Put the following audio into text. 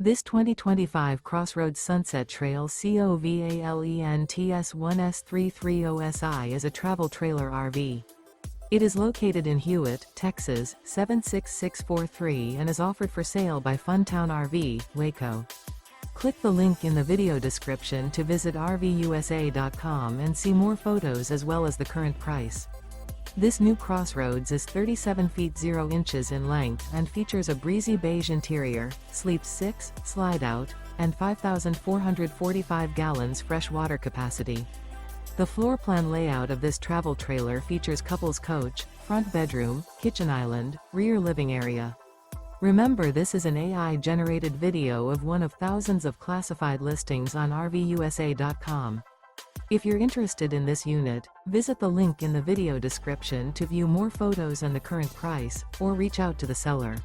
This 2025 CrossRoads Sunset Trail CrossRoads S330SI is a travel trailer RV. It is located in Hewitt, Texas, 76643 and is offered for sale by Funtown RV, Waco. Click the link in the video description to visit RVUSA.com and see more photos as well as the current price. This new CrossRoads is 37 feet 0 inches in length and features a breezy beige interior, sleeps 6, slide-out, and 5,445 gallons fresh water capacity. The floor plan layout of this travel trailer features couples coach, front bedroom, kitchen island, rear living area. Remember, this is an AI-generated video of one of thousands of classified listings on RVUSA.com. If you're interested in this unit, visit the link in the video description to view more photos and the current price, or reach out to the seller.